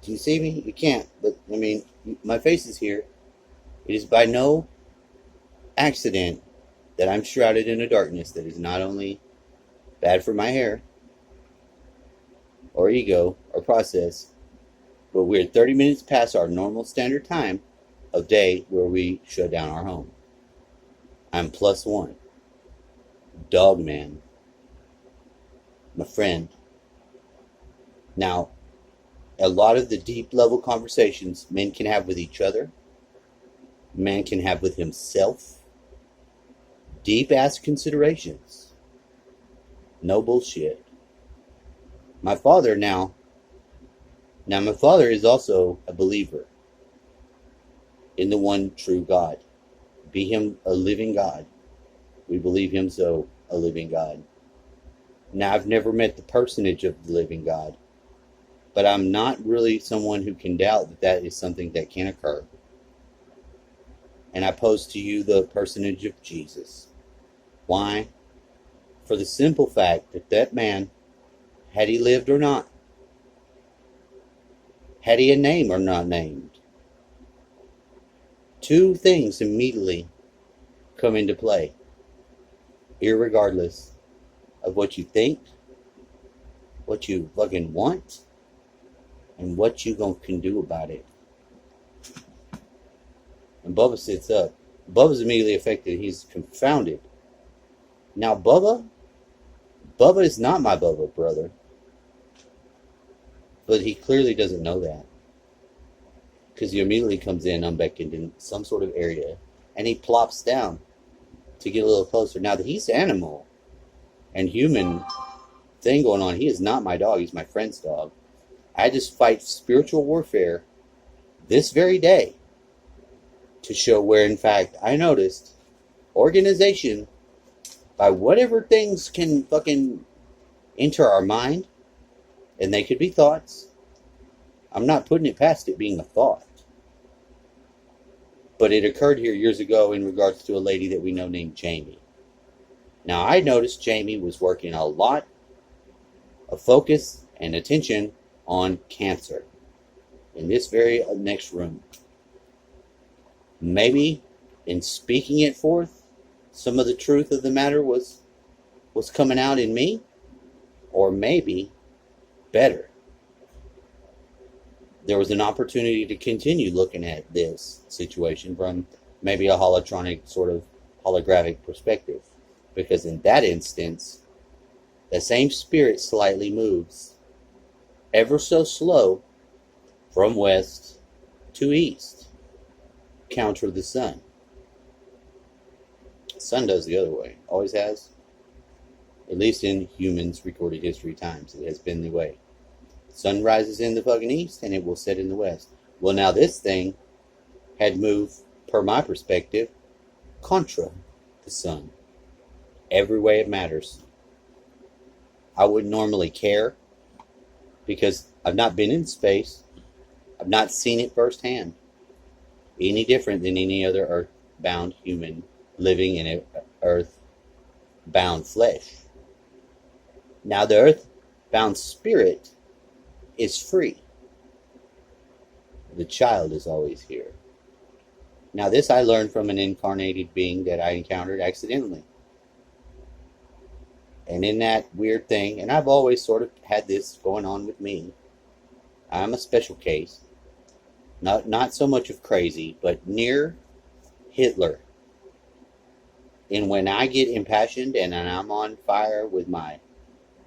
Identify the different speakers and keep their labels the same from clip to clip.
Speaker 1: Do you see me? You can't. But, I mean, my face is here. It is by no accident that I'm shrouded in a darkness that is not only bad for my hair, or ego, or process, but we're 30 minutes past our normal standard time of day where we shut down our home. I'm +1. Dog man. My friend. Now, a lot of the deep level conversations men can have with each other, man can have with himself, deep ass considerations. No bullshit. My father now my father is also a believer in the one true God. Be him a living God. We believe him so, a living God. Now, I've never met the personage of the living God, but I'm not really someone who can doubt that that is something that can occur. And I pose to you the personage of Jesus. Why? For the simple fact that that man, had he lived or not, had he a name or not named, two things immediately come into play, irregardless of what you think, what you fucking want, and what you can do about it. And Bubba sits up. Bubba's immediately affected. He's confounded. Now, Bubba is not my Bubba, brother. But he clearly doesn't know that. Because he immediately comes in unbeckoned in some sort of area. And he plops down to get a little closer. Now, he's animal and human thing going on. He is not my dog. He's my friend's dog. I just fight spiritual warfare this very day to show where, in fact, I noticed organization by whatever things can fucking enter our mind. And they could be thoughts. I'm not putting it past it being a thought. But it occurred here years ago in regards to a lady that we know named Jamie. Now, I noticed Jamie was working a lot of focus and attention on cancer in this very next room. Maybe in speaking it forth, some of the truth of the matter was coming out in me. Or maybe better, there was an opportunity to continue looking at this situation from maybe a holotronic sort of holographic perspective. Because in that instance, the same spirit slightly moves, ever so slow, from west to east, counter the sun. The sun does the other way, always has. At least in humans' recorded history times, it has been the way. Sun rises in the fucking east, and it will set in the west. Well, now this thing had moved, per my perspective, contra the sun. Every way it matters. I wouldn't normally care, because I've not been in space. I've not seen it firsthand. Any different than any other earth-bound human living in an earth-bound flesh. Now, the earth-bound spirit is free. The child is always here. Now, this I learned from an incarnated being that I encountered accidentally. And in that weird thing, and I've always sort of had this going on with me. I'm a special case. Not so much of crazy, but near Hitler. And when I get impassioned and I'm on fire with my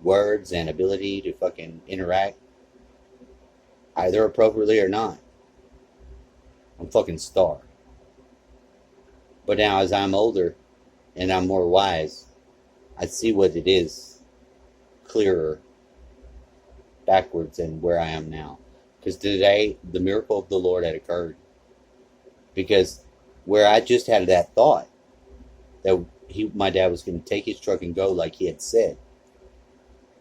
Speaker 1: words and ability to fucking interact, either appropriately or not, I'm fucking star. But now as I'm older and I'm more wise, I see what it is clearer backwards than where I am now. Because today, the miracle of the Lord had occurred. Because where I just had that thought that my dad was going to take his truck and go like he had said,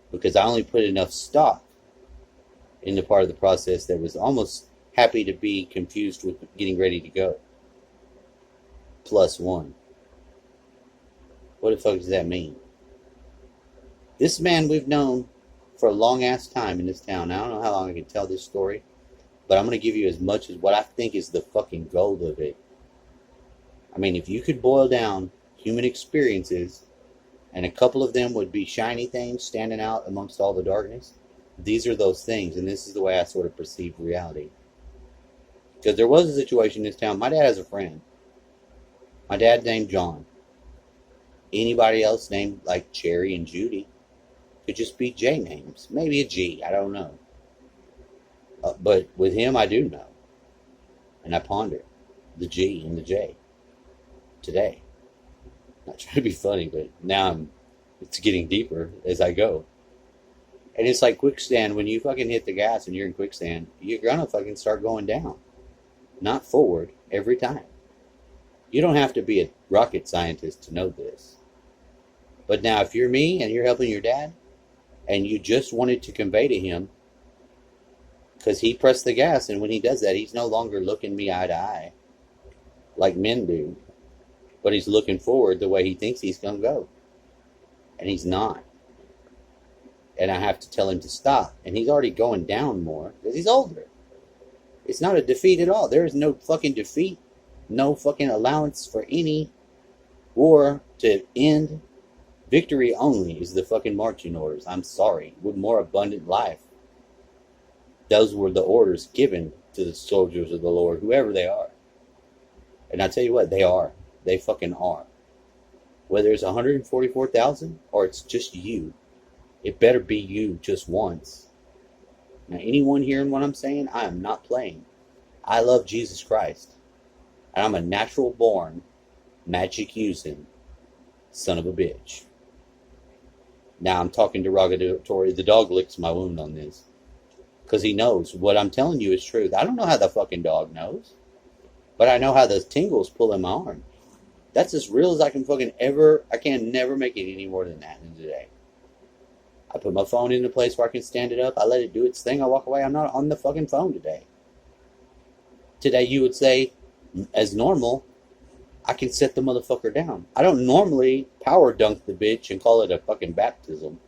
Speaker 1: because I only put enough stock in the part of the process that was almost happy to be confused with getting ready to go. +1. What the fuck does that mean? This man we've known for a long ass time in this town. I don't know how long I can tell this story, but I'm going to give you as much as what I think is the fucking gold of it. I mean, if you could boil down human experiences, and a couple of them would be shiny things standing out amongst all the darkness, these are those things, and this is the way I sort of perceive reality. Because there was a situation in this town. My dad has a friend. My dad named John. Anybody else named like Cherry and Judy could just be J names. Maybe a G. I don't know. But with him, I do know. And I ponder the G and the J today. Not trying to be funny, but now it's getting deeper as I go. And it's like quicksand. When you fucking hit the gas and you're in quicksand, you're gonna fucking start going down, not forward every time. You don't have to be a rocket scientist to know this. But now if you're me and you're helping your dad and you just wanted to convey to him, because he pressed the gas, and when he does that, he's no longer looking me eye to eye like men do, but he's looking forward the way he thinks he's going to go. And he's not. And I have to tell him to stop. And he's already going down more because he's older. It's not a defeat at all. There is no fucking defeat. No fucking allowance for any war to end. Victory only is the fucking marching orders. I'm sorry. With more abundant life. Those were the orders given to the soldiers of the Lord, whoever they are. And I tell you what, they are. They fucking are. Whether it's 144,000 or it's just you, it better be you just once. Now, anyone hearing what I'm saying, I am not playing. I love Jesus Christ. And I'm a natural born, magic using son of a bitch. Now I'm talking derogatory. The dog licks my wound on this. Because he knows what I'm telling you is truth. I don't know how the fucking dog knows. But I know how the tingles pull in my arm. That's as real as I can fucking ever. I can never make it any more than that in today. I put my phone in a place where I can stand it up. I let it do its thing. I walk away. I'm not on the fucking phone today. Today you would say, as normal, I can set the motherfucker down. I don't normally power dunk the bitch and call it a fucking baptism.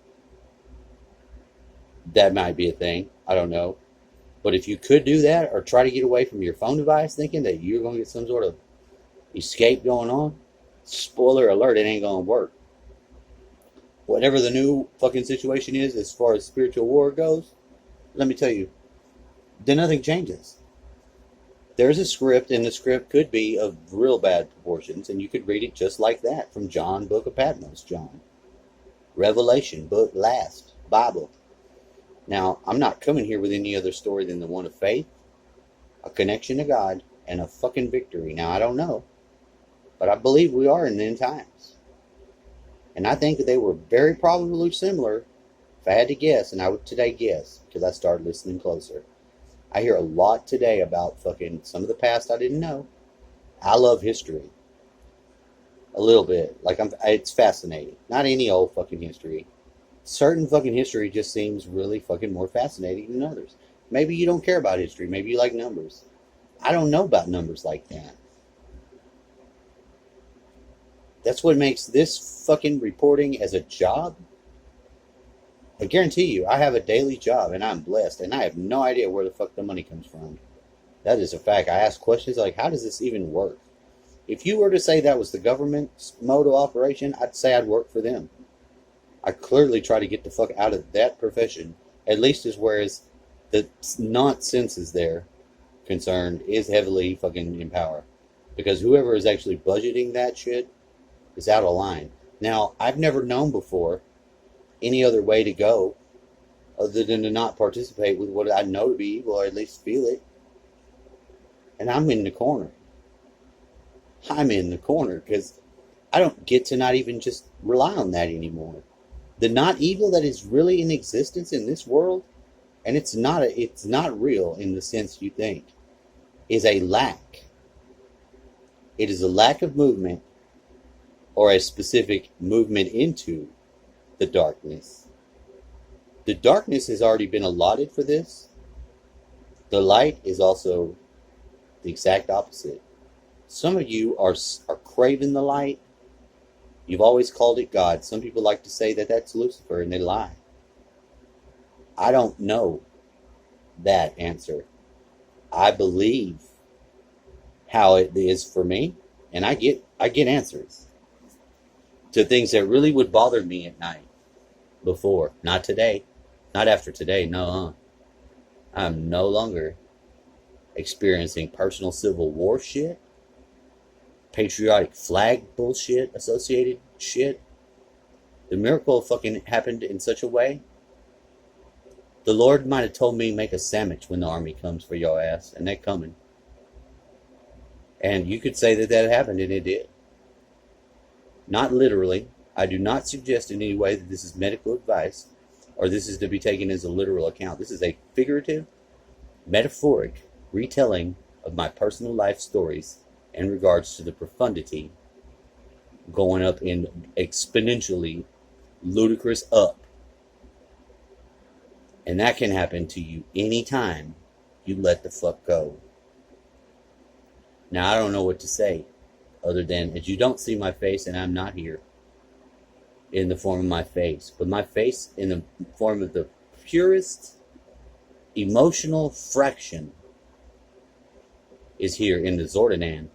Speaker 1: That might be a thing. I don't know. But if you could do that or try to get away from your phone device thinking that you're going to get some sort of escape going on, spoiler alert, it ain't going to work. Whatever the new fucking situation is as far as spiritual war goes, let me tell you, then nothing changes. There's a script, and the script could be of real bad proportions, and you could read it just like that from John, Book of Patmos, John. Revelation, book last, Bible. Now, I'm not coming here with any other story than the one of faith, a connection to God, and a fucking victory. Now, I don't know, but I believe we are in the end times. And I think that they were very probably similar, if I had to guess, and I would today guess, because I started listening closer. I hear a lot today about fucking some of the past I didn't know. I love history. A little bit. It's fascinating. Not any old fucking history. Certain fucking history just seems really fucking more fascinating than others. Maybe you don't care about history. Maybe you like numbers. I don't know about numbers like that. That's what makes this fucking reporting as a job. I guarantee you, I have a daily job and I'm blessed and I have no idea where the fuck the money comes from. That is a fact. I ask questions like, how does this even work? If you were to say that was the government's mode of operation, I'd say I'd work for them. I clearly try to get the fuck out of that profession, at least as whereas the nonsense is there concerned is heavily fucking in power. Because whoever is actually budgeting that shit is out of line. Now, I've never known before any other way to go other than to not participate with what I know to be evil, or at least feel it. And I'm in the corner. I'm in the corner because I don't get to not even just rely on that anymore. The not evil that is really in existence in this world, and it's not real in the sense you think, is a lack. It is a lack of movement, or a specific movement into the darkness. The darkness has already been allotted for this. The light is also the exact opposite. Some of you are craving the light. You've always called it God. Some people like to say that that's Lucifer, and they lie. I don't know that answer. I believe how it is for me, and I get answers to things that really would bother me at night before. Not today. Not after today. No. I'm no longer experiencing personal civil war shit, patriotic flag bullshit, associated shit. The miracle fucking happened in such a way. The Lord might have told me make a sandwich when the army comes for your ass, and they're coming. And you could say that that happened, and it did. Not literally. I do not suggest in any way that this is medical advice or this is to be taken as a literal account. This is a figurative, metaphoric retelling of my personal life stories in regards to the profundity going up in exponentially ludicrous up. And that can happen to you anytime you let the fuck go. Now, I don't know what to say other than as you don't see my face and I'm not here in the form of my face, but my face in the form of the purest emotional fraction is here in the Zordanan.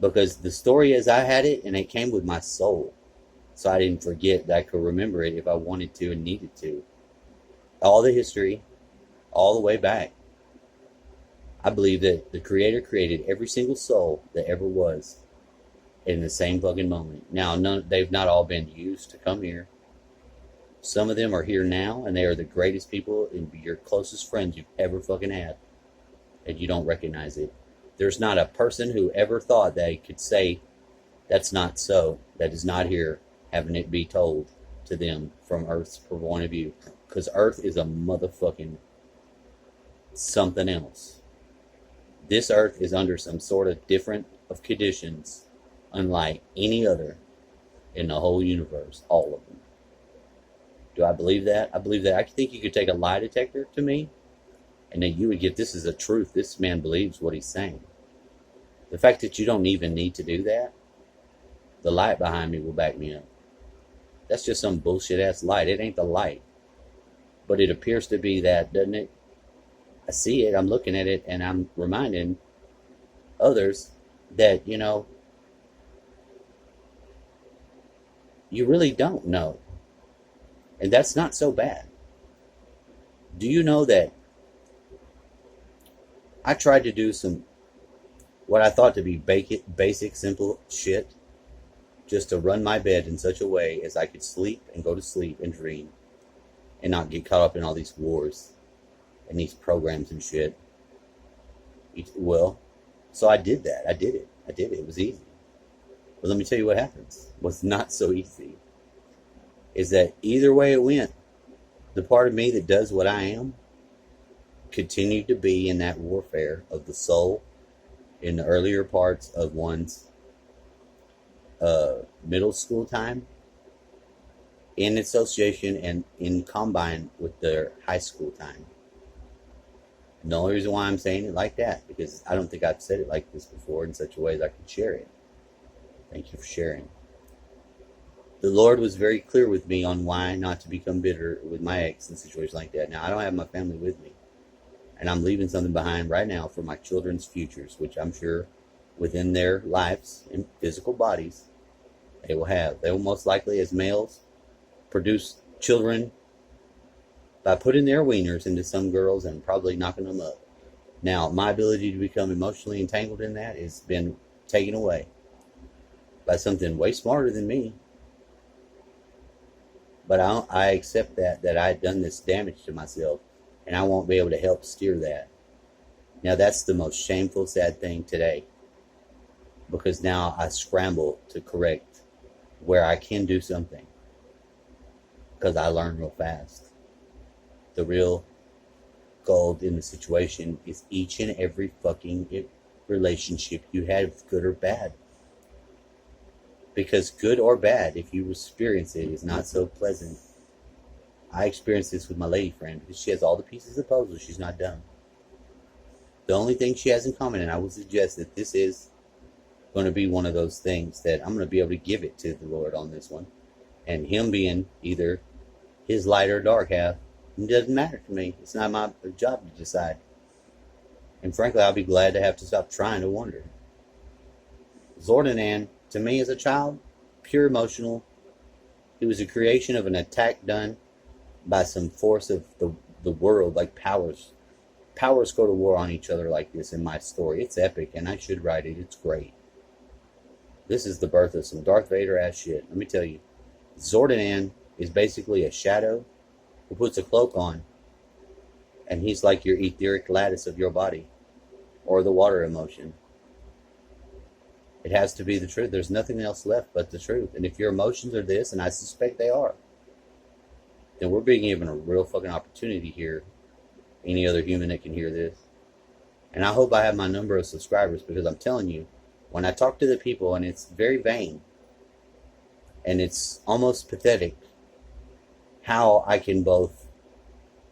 Speaker 1: Because the story as I had it, and it came with my soul. So I didn't forget that I could remember it if I wanted to and needed to. All the history, all the way back. I believe that the Creator created every single soul that ever was in the same fucking moment. Now, they've not all been used to come here. Some of them are here now, and they are the greatest people and your closest friends you've ever fucking had. And you don't recognize it. There's not a person who ever thought they could say that's not so, that is not here, having it be told to them from Earth's point of view. Because Earth is a motherfucking something else. This Earth is under some sort of different of conditions, unlike any other in the whole universe, all of them. Do I believe that? I believe that. I think you could take a lie detector to me, and then you would get, this is a truth. This man believes what he's saying. The fact that you don't even need to do that, the light behind me will back me up. That's just some bullshit ass light. It ain't the light. But it appears to be that, doesn't it? I see it, I'm looking at it, and I'm reminding others that, you really don't know. And that's not so bad. Do you know that I tried to do some, what I thought to be basic, simple shit, just to run my bed in such a way as I could sleep and go to sleep and dream and not get caught up in all these wars and these programs and shit. Well, so I did that. I did it. It was easy. But let me tell you what happens. What's not so easy is that either way it went, the part of me that does what I am continued to be in that warfare of the soul in the earlier parts of one's middle school time, in association and in combine with their high school time. And the only reason why I'm saying it like that, because I don't think I've said it like this before in such a way that I can share it. Thank you for sharing. The Lord was very clear with me on why not to become bitter with my ex in situations like that. Now, I don't have my family with me. And I'm leaving something behind right now for my children's futures, which I'm sure within their lives and physical bodies, they will have. They will most likely, as males, produce children by putting their wieners into some girls and probably knocking them up. Now, my ability to become emotionally entangled in that has been taken away by something way smarter than me. But I accept that I had done this damage to myself, and I won't be able to help steer that. Now, that's the most shameful, sad thing today, because now I scramble to correct where I can do something, because I learn real fast. The real gold in the situation is each and every fucking relationship you have, good or bad. Because good or bad, if you experience it, is not so pleasant. I experienced this with my lady friend, because she has all the pieces of the puzzle. She's not dumb. The only thing she has in common, and I would suggest that this is going to be one of those things that I'm going to be able to give it to the Lord on this one. And him being either his light or dark half, it doesn't matter to me. It's not my job to decide. And frankly, I'll be glad to have to stop trying to wonder. Zordanan, to me as a child, pure emotional. He was a creation of an attack done by some force of the world, like powers. Powers go to war on each other like this in my story. It's epic, and I should write it. It's great. This is the birth of some Darth Vader ass shit. Let me tell you. Zordanan is basically a shadow who puts a cloak on, and he's like your etheric lattice of your body, or the water emotion. It has to be the truth. There's nothing else left but the truth. And if your emotions are this, and I suspect they are, then we're being given a real fucking opportunity here. Any other human that can hear this. And I hope I have my number of subscribers, because I'm telling you, when I talk to the people, and it's very vain, and it's almost pathetic, how I can both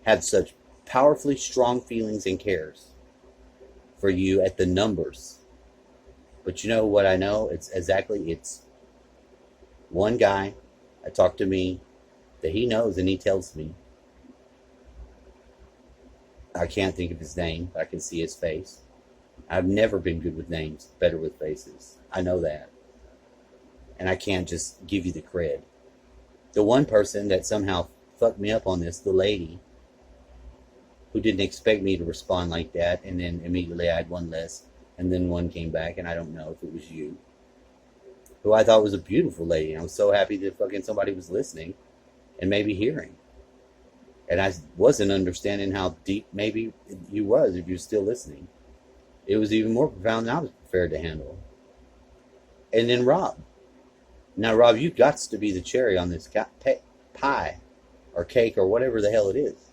Speaker 1: have such powerfully strong feelings and cares for you at the numbers. But you know what I know? It's one guy that talked to me that he knows, and he tells me. I can't think of his name, but I can see his face. I've never been good with names, better with faces. I know that. And I can't just give you the cred. The one person that somehow fucked me up on this, the lady, who didn't expect me to respond like that, and then immediately I had one less, and then one came back, and I don't know if it was you, who I thought was a beautiful lady, and I was so happy that fucking somebody was listening and maybe hearing. And I wasn't understanding how deep maybe you was, if you're still listening. It was even more profound than I was prepared to handle. And then Rob. Now, Rob, you've got to be the cherry on this pie or cake or whatever the hell it is.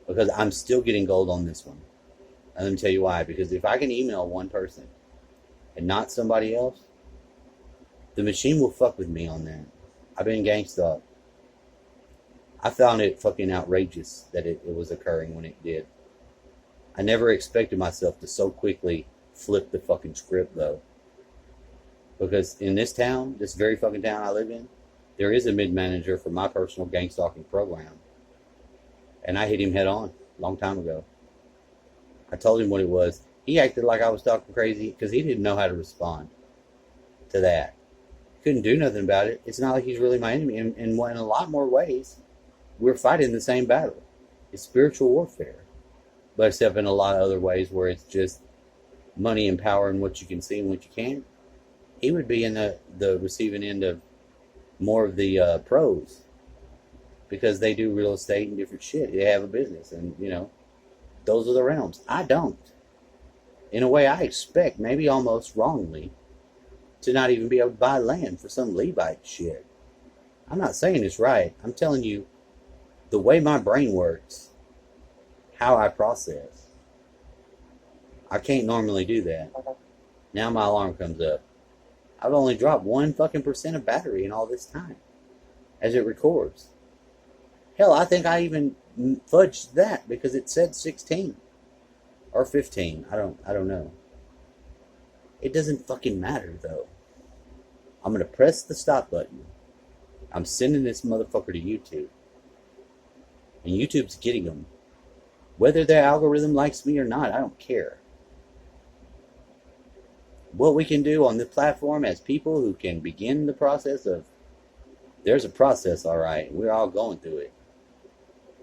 Speaker 1: Because I'm still getting gold on this one. And let me tell you why. Because if I can email one person and not somebody else, the machine will fuck with me on that. I've been gangsta. I found it fucking outrageous that it was occurring when it did. I never expected myself to so quickly flip the fucking script, though. Because in this town, this very fucking town I live in, there is a mid-manager for my personal gang stalking program. And I hit him head on a long time ago. I told him what it was. He acted like I was talking crazy because he didn't know how to respond to that. Couldn't do nothing about it. It's not like he's really my enemy. And in a lot more ways, we're fighting the same battle. It's spiritual warfare. But except in a lot of other ways where it's just money and power and what you can see and what you can't. He would be in the receiving end of more of the pros. Because they do real estate and different shit. They have a business. And, you know, those are the realms. I don't. In a way, I expect, maybe almost wrongly, to not even be able to buy land for some Levite shit. I'm not saying it's right. I'm telling you, the way my brain works, how I process. I can't normally do that. Now my alarm comes up. I've only dropped 1 fucking % of battery in all this time as it records. Hell, I think I even fudged that because it said 16 or 15. I don't know. It doesn't fucking matter though. I'm gonna press the stop button. I'm sending this motherfucker to YouTube. And YouTube's getting them. Whether their algorithm likes me or not, I don't care. What we can do on the platform as people who can begin the process of, there's a process, all right. We're all going through it.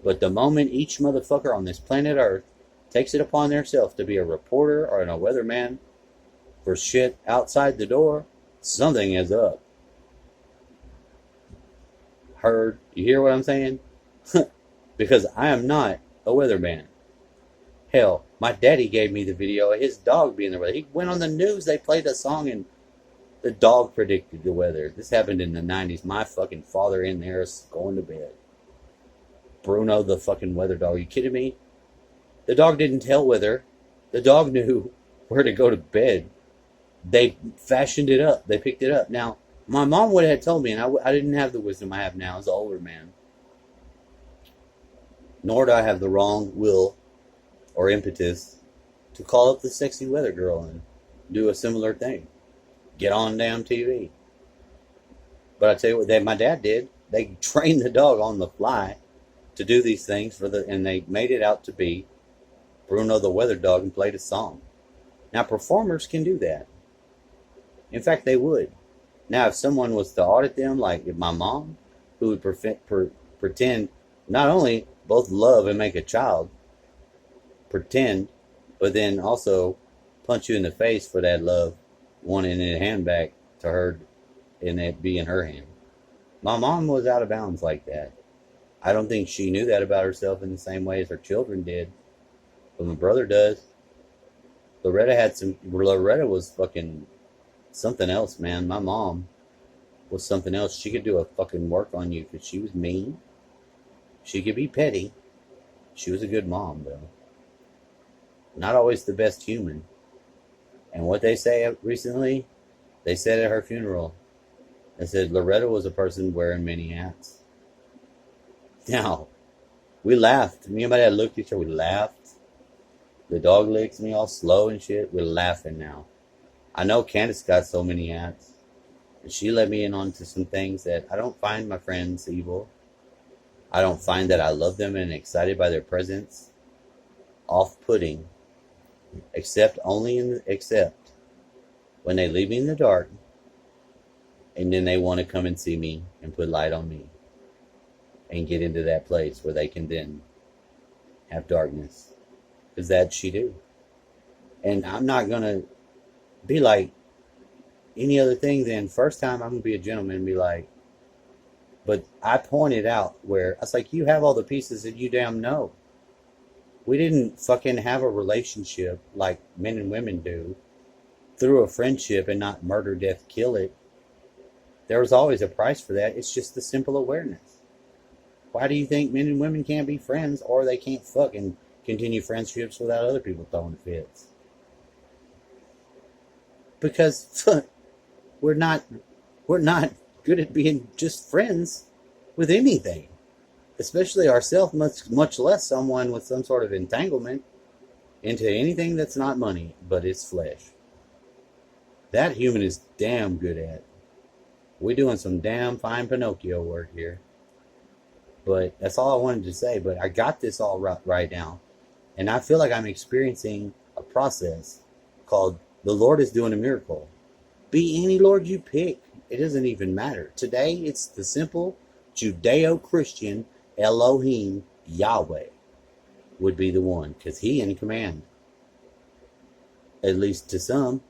Speaker 1: But the moment each motherfucker on this planet Earth takes it upon themselves to be a reporter or a weatherman for shit outside the door, something is up. Heard? You hear what I'm saying? Because I am not a weatherman. Hell, my daddy gave me the video of his dog being the weather. He went on the news, they played a song, and the dog predicted the weather. This happened in the 90s. My fucking father in there is going to bed. Bruno, the fucking weather dog. Are you kidding me? The dog didn't tell weather. The dog knew where to go to bed. They fashioned it up. They picked it up. Now, my mom would have told me, and I didn't have the wisdom I have now as an older man. Nor do I have the wrong will or impetus to call up the sexy weather girl and do a similar thing. Get on damn TV. But I tell you what, my dad did. They trained the dog on the fly to do these things and they made it out to be Bruno the Weather Dog and played a song. Now, performers can do that. In fact, they would. Now, if someone was to audit them, like if my mom, who would pretend not only both love and make a child, pretend, but then also punch you in the face for that love, wanting it hand back to her and it be in her hand. My mom was out of bounds like that. I don't think she knew that about herself in the same way as her children did. But my brother does. Loretta was fucking something else, man. My mom was something else. She could do a fucking work on you because she was mean. She could be petty. She was a good mom, though. Not always the best human. And what they say recently, they said at her funeral, they said Loretta was a person wearing many hats. Now, we laughed. Me and my dad looked at each other, we laughed. The dog licks me all slow and shit. We're laughing now. I know Candace got so many hats. And she let me in onto some things that I don't find my friends evil. I don't find that I love them and excited by their presence off-putting. Except when they leave me in the dark and then they want to come and see me and put light on me and get into that place where they can then have darkness. Because that she do. And I'm not going to be like any other thing then. First time I'm going to be a gentleman and be like, but I pointed out where, I was like, you have all the pieces that you damn know. We didn't fucking have a relationship like men and women do through a friendship and not murder, death, kill it. There was always a price for that. It's just the simple awareness. Why do you think men and women can't be friends or they can't fucking continue friendships without other people throwing fits? Because we're not good at being just friends with anything, especially ourselves, much less someone with some sort of entanglement into anything that's not money, but it's flesh. That human is damn good at. We're doing some damn fine Pinocchio work here. But that's all I wanted to say. But I got this all right now. And I feel like I'm experiencing a process called the Lord is doing a miracle. Be any Lord you pick. It doesn't even matter. Today, it's the simple Judeo-Christian Elohim, Yahweh, would be the one. Because he in command. At least to some.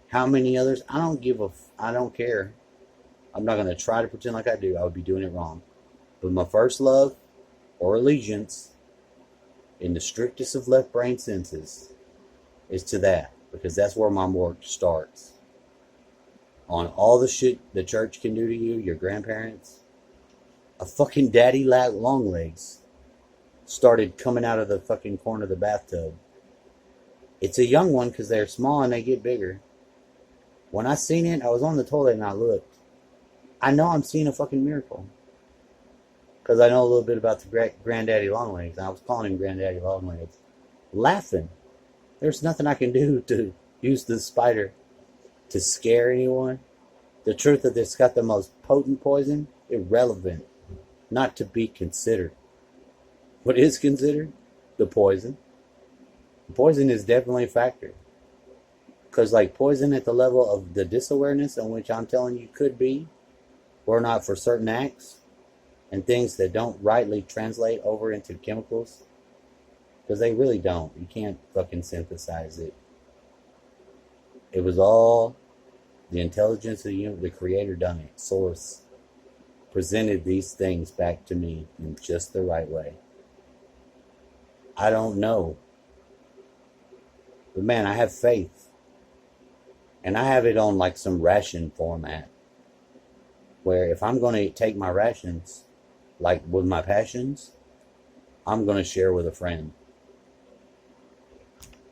Speaker 1: How many others? I don't care. I'm not going to try to pretend like I do. I would be doing it wrong. But my first love or allegiance, in the strictest of left brain senses, is to that. Because that's where my work starts. On all the shit the church can do to you, your grandparents, a fucking daddy long legs started coming out of the fucking corner of the bathtub. It's a young one because they're small and they get bigger. When I seen it, I was on the toilet and I looked. I know I'm seeing a fucking miracle. Because I know a little bit about the Granddaddy Longlegs. I was calling him Granddaddy Longlegs. Laughing. There's nothing I can do to use the spider to scare anyone. The truth that it's got the most potent poison, irrelevant. Not to be considered. What is considered? The poison. The poison is definitely a factor. Because like poison at the level of the disawareness in which I'm telling you could be, or not for certain acts, and things that don't rightly translate over into chemicals, because they really don't. You can't fucking synthesize it. It was all the intelligence of the creator done it. Source presented these things back to me in just the right way. I don't know. But man, I have faith. And I have it on like some ration format. Where if I'm going to take my rations, like with my passions, I'm going to share with a friend.